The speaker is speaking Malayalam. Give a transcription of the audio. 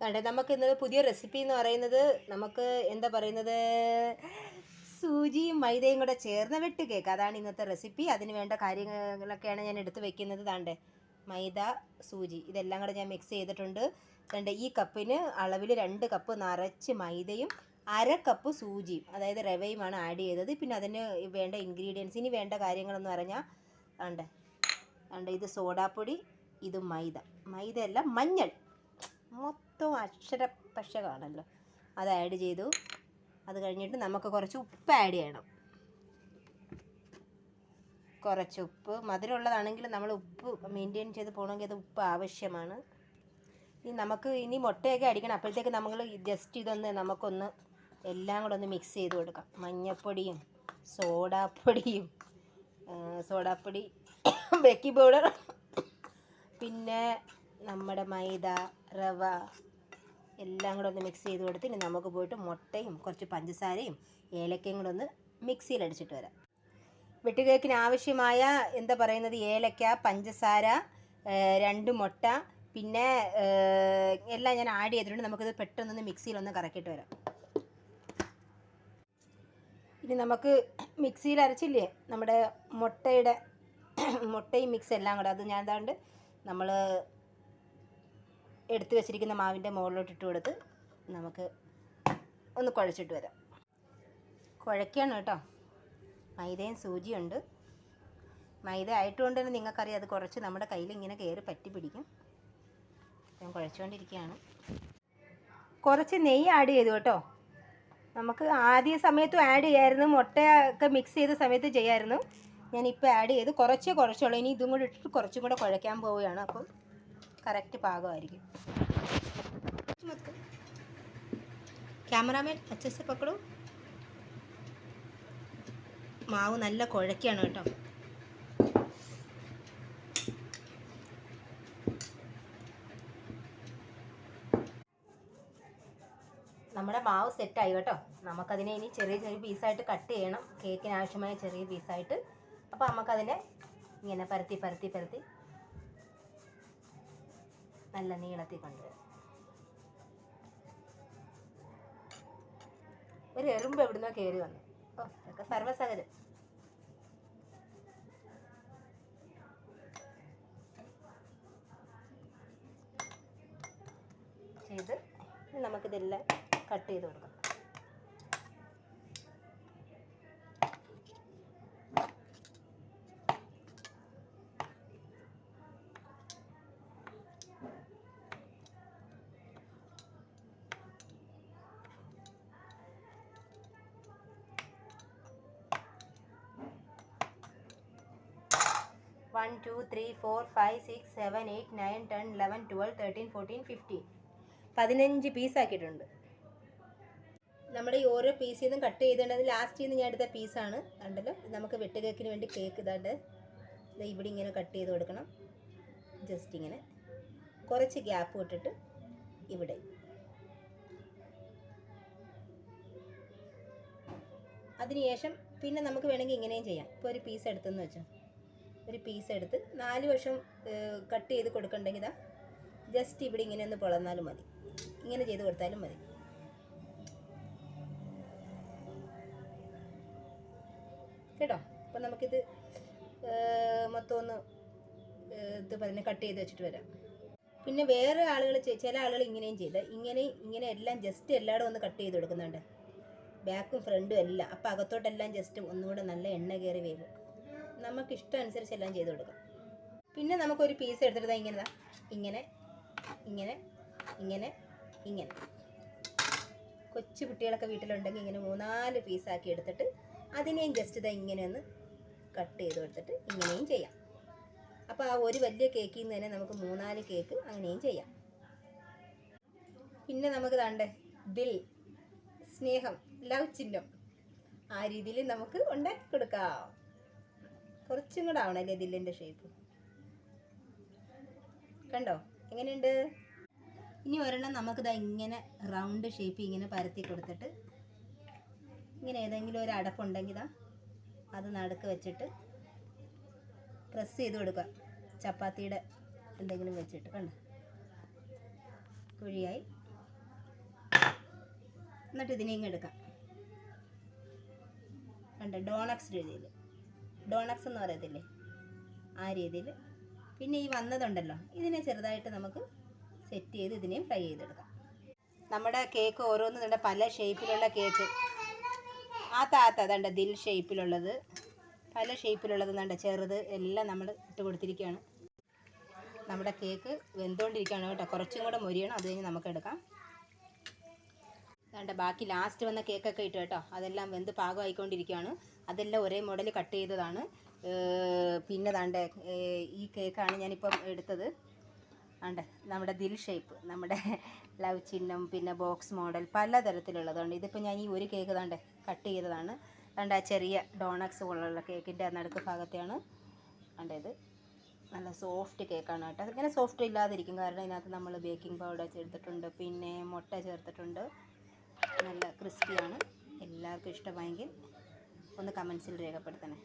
അതെ, നമുക്ക് ഇന്നൊരു പുതിയ റെസിപ്പി എന്ന് പറയുന്നത് നമുക്ക് എന്താ പറയുന്നത്, സൂചിയും മൈദയും കൂടെ ചേർന്ന വെട്ട് കേക്ക്. അതാണ് ഇന്നത്തെ റെസിപ്പി. അതിന് വേണ്ട കാര്യങ്ങളൊക്കെയാണ് ഞാൻ എടുത്ത് വെക്കുന്നത്. താണ്ടെ മൈദ, സൂചി ഇതെല്ലാം കൂടെ ഞാൻ മിക്സ് ചെയ്തിട്ടുണ്ട്. ഈ കപ്പിന് അളവിൽ 2 കപ്പ് നിറച്ച് മൈദയും 1/2 കപ്പ് സൂചിയും, അതായത് റവയുമാണ് ആഡ് ചെയ്തത്. പിന്നെ അതിന് വേണ്ട ഇൻഗ്രീഡിയൻസ്, ഇനി വേണ്ട കാര്യങ്ങളെന്ന് പറഞ്ഞാൽ ഇത് സോഡാപ്പൊടി, ഇത് മൈദയല്ല മഞ്ഞൾ, മൊത്തം അക്ഷരപ്പശ കാണല്ലോ, അത് ആഡ് ചെയ്തു. അത് കഴിഞ്ഞിട്ട് നമുക്ക് കുറച്ച് ഉപ്പ് ആഡ് ചെയ്യണം. കുറച്ച് ഉപ്പ്, മധുരമുള്ളതാണെങ്കിൽ നമ്മൾ ഉപ്പ് മെയിൻറ്റെയിൻ ചെയ്ത് പോകണമെങ്കിൽ അത് ഉപ്പ് ആവശ്യമാണ്. ഇനി മുട്ടയൊക്കെ അടിക്കണം. അപ്പോഴത്തേക്ക് നമ്മൾ ജസ്റ്റ് ഇതൊന്ന് നമുക്കൊന്ന് എല്ലാം കൂടെ ഒന്ന് മിക്സ് ചെയ്ത് കൊടുക്കാം. മഞ്ഞൾപ്പൊടിയും സോഡാപ്പൊടി ബേക്കിംഗ് പൗഡർ, പിന്നെ നമ്മുടെ മൈദ, റവ എല്ലാം കൂടെ ഒന്ന് മിക്സ് ചെയ്ത് കൊടുത്ത് ഇനി നമുക്ക് പോയിട്ട് മുട്ടയും കുറച്ച് പഞ്ചസാരയും ഏലക്കയും കൂടെ ഒന്ന് മിക്സിയിൽ അടിച്ചിട്ട് വരാം. വെട്ടുകേക്കിന് ആവശ്യമായ എന്താ പറയുന്നത്, ഏലക്ക, പഞ്ചസാര, 2 മുട്ട, പിന്നെ എല്ലാം ഞാൻ ആഡ് ചെയ്തിട്ടുണ്ട്. നമുക്കിത് പെട്ടെന്നൊന്ന് മിക്സിയിലൊന്ന് കറക്കിയിട്ട് വരാം. ഇനി നമുക്ക് മിക്സിയിൽ അരച്ചില്ലേ നമ്മുടെ മുട്ടയും മിക്സ് എല്ലാം കൂടെ, അത് ഞാൻ നമ്മൾ എടുത്ത് വെച്ചിരിക്കുന്ന മാവിൻ്റെ മുകളിലോട്ട് ഇട്ട് കൊടുത്ത് നമുക്ക് ഒന്ന് കുഴച്ചിട്ട് വരാം. കുഴയ്ക്കാണ് കേട്ടോ. മൈദയും സൂചിയുണ്ട്. മൈദ ആയിട്ടുകൊണ്ട് തന്നെ നിങ്ങൾക്കറിയാം, അത് കുറച്ച് നമ്മുടെ കയ്യിൽ ഇങ്ങനെ കയറി പറ്റി പിടിക്കും. ഞാൻ കുഴച്ചുകൊണ്ടിരിക്കുകയാണ്. കുറച്ച് നെയ്യ് ആഡ് ചെയ്തു കേട്ടോ. നമുക്ക് ആദ്യ സമയത്തും ആഡ് ചെയ്യായിരുന്നു, മുട്ടയൊക്കെ മിക്സ് ചെയ്ത സമയത്ത് ചെയ്യായിരുന്നു. ഞാനിപ്പോൾ ആഡ് ചെയ്ത് കുറച്ചുള്ളൂ. ഇനി ഇതും കൂടി ഇട്ടിട്ട് കുറച്ചും കൂടെ കുഴയ്ക്കാൻ പോവുകയാണ്. അപ്പം കറക്റ്റ് പാകമായിരിക്കും. ക്യാമറാമാൻ അച്ഛൻ പക്കടൂ. മാവ് നല്ല കുഴയ്ക്കാണ് കേട്ടോ. നമ്മുടെ മാവ് സെറ്റായി കേട്ടോ. നമുക്കതിനെ ഇനി ചെറിയ പീസായിട്ട് കട്ട് ചെയ്യണം, കേക്കിന് ആവശ്യമായ ചെറിയ പീസായിട്ട്. അപ്പോൾ നമുക്കതിനെ ഇങ്ങനെ പരത്തി നല്ല നീളത്തിൽ കൊണ്ടുവരാം. ഒരു എറുമ്പ് എവിടുന്നോ കയറി വന്നു. ഇതൊക്കെ സർവ്വസഹജം. ചെയ്ത് നമുക്കിതെല്ലാം കട്ട് ചെയ്ത് കൊടുക്കാം. One, 2, 3, 4, 5, 6, 7, 8, 9, 10, 11, 12, 13, 14, 15. 15 പീസാക്കിയിട്ടുണ്ട്. നമ്മുടെ ഈ ഓരോ പീസിൽ നിന്നും കട്ട് ചെയ്തിട്ടുണ്ടെങ്കിൽ ലാസ്റ്റിൽ നിന്ന് ഞാൻ എടുത്ത പീസാണ്. കണ്ടല്ലോ, നമുക്ക് വെട്ടുകേക്കിന് വേണ്ടി കേക്ക് ഇവിടെ ഇങ്ങനെ കട്ട് ചെയ്ത് കൊടുക്കണം. ജസ്റ്റ് ഇങ്ങനെ കുറച്ച് ഗ്യാപ്പ് വിട്ടിട്ട് ഇവിടെ. അതിനുശേഷം പിന്നെ നമുക്ക് വേണമെങ്കിൽ ഇങ്ങനെയും ചെയ്യാം. ഇപ്പോൾ ഒരു പീസ് എടുത്തെന്ന് വെച്ചോ, ഒരു പീസ് എടുത്ത് 4 വശം കട്ട് ചെയ്ത് കൊടുക്കണ്ടെങ്കിൽ ജസ്റ്റ് ഇവിടെ ഇങ്ങനെ ഒന്ന് പൊളന്നാലും മതി. ഇങ്ങനെ ചെയ്ത് കൊടുത്താലും മതി കേട്ടോ. അപ്പം നമുക്കിത് മൊത്തം ഒന്ന് കട്ട് ചെയ്ത് വെച്ചിട്ട് വരാം. പിന്നെ വേറെ ആളുകൾ, ചില ആളുകൾ ഇങ്ങനെയും ചെയ്ത് ഇങ്ങനെ എല്ലാം ജസ്റ്റ് എല്ലായിടും ഒന്ന് കട്ട് ചെയ്ത് കൊടുക്കുന്നുണ്ട്, ബാക്കും ഫ്രണ്ടും എല്ലാം. അപ്പം അകത്തോട്ടെല്ലാം ജസ്റ്റ് ഒന്നുകൂടെ നല്ല എണ്ണ കയറി വരും. നമുക്ക് ഇഷ്ടം അനുസരിച്ച് എല്ലാം ചെയ്ത് കൊടുക്കാം. പിന്നെ നമുക്കൊരു പീസ് എടുത്തിട്ട് ഇങ്ങനെ കൊച്ചു കുട്ടികളൊക്കെ വീട്ടിലുണ്ടെങ്കിൽ ഇങ്ങനെ 3-4 പീസാക്കി എടുത്തിട്ട് അതിനെയും ജസ്റ്റ് ഇങ്ങനെ ഒന്ന് കട്ട് ചെയ്ത് കൊടുത്തിട്ട് ഇങ്ങനെയും ചെയ്യാം. അപ്പോൾ ആ ഒരു വലിയ കേക്കിൽ നിന്ന് തന്നെ നമുക്ക് 3-4 കേക്ക് അങ്ങനെയും ചെയ്യാം. പിന്നെ നമുക്ക് ദിൽ, സ്നേഹം, ലവ് ചിഹ്നം, ആ രീതിയിൽ നമുക്ക് ഉണ്ടാക്കി കൊടുക്കാം. കുറച്ചും കൂടെ ആവണല്ലേ ദില്ലിൻ്റെ ഷേപ്പ്. കണ്ടോ എങ്ങനെയുണ്ട്? ഇനി ഒരെണ്ണം നമുക്കിത് ഇങ്ങനെ റൗണ്ട് ഷേപ്പ് ഇങ്ങനെ പരത്തി കൊടുത്തിട്ട് ഇങ്ങനെ ഏതെങ്കിലും ഒരു അടപ്പുണ്ടെങ്കിൽ അത് നടുക്ക് വെച്ചിട്ട് പ്രസ് ചെയ്ത് കൊടുക്കുക. ചപ്പാത്തിയുടെ എന്തെങ്കിലും വെച്ചിട്ട് കണ്ടോ കുഴിയായി. എന്നിട്ട് ഇതിനെയും എടുക്കാം. കണ്ടോ, ഡോണക്സ് രീതിയിൽ, ഡോണക്സ് എന്ന് പറയത്തില്ലേ ആ രീതിയിൽ. പിന്നെ ഈ വന്നതുണ്ടല്ലോ, ഇതിനെ ചെറുതായിട്ട് നമുക്ക് സെറ്റ് ചെയ്ത് ഇതിനെയും ഫ്രൈ ചെയ്തെടുക്കാം. നമ്മുടെ കേക്ക് ഓരോന്നും പല ഷേപ്പിലുള്ള കേക്ക്, അതണ്ട ദിൽ ഷേപ്പിലുള്ളത്, പല ഷേപ്പിലുള്ളത് കണ്ട, ചെറുത് എല്ലാം നമ്മൾ ഇട്ട് കൊടുത്തിരിക്കുകയാണ്. നമ്മുടെ കേക്ക് വെന്തുകൊണ്ടിരിക്കുകയാണ് കേട്ടോ, കുറച്ചും കൂടെ മൊരിയണം, അത് കഴിഞ്ഞ് നമുക്ക് എടുക്കാം. വേണ്ട, ബാക്കി ലാസ്റ്റ് വന്ന കേക്കൊക്കെ ഇട്ട് കേട്ടോ, അതെല്ലാം വെന്ത് പാകമായിക്കൊണ്ടിരിക്കുകയാണ്. അതെല്ലാം ഒരേ മോഡൽ കട്ട് ചെയ്തതാണ്. പിന്നെ ദാണ്ട് ഈ കേക്കാണ് ഞാനിപ്പം എടുത്തത്. ആണ്ട് നമ്മുടെ ദിൽ ഷേപ്പ്, നമ്മുടെ ലവ് ചിഹ്നം, പിന്നെ ബോക്സ് മോഡൽ, പലതരത്തിലുള്ളതുണ്ട്. ഇതിപ്പോൾ ഞാൻ ഈ ഒരു കേക്ക് ദാണ്ട് കട്ട് ചെയ്തതാണ്. ദാണ്ട് ആ ചെറിയ ഡോണക്സ് പോലുള്ള കേക്കിൻ്റെ നടുക്ക് ഭാഗത്തെയാണ്. ദാണ്ട് ഇത് നല്ല സോഫ്റ്റ് കേക്കാണ് കേട്ടോ. അതിങ്ങനെ സോഫ്റ്റ് ഇല്ലാതിരിക്കും, കാരണം ഇതിനകത്ത് നമ്മൾ ബേക്കിംഗ് പൗഡർ ചേർത്തിട്ടുണ്ട്, പിന്നെ മുട്ട ചേർത്തിട്ടുണ്ട്. നല്ല ക്രിസ്പിയാണ്. എല്ലാവർക്കും ഇഷ്ടമായെങ്കിൽ ഒന്ന് കമൻസിൽ രേഖപ്പെടുത്തണേ.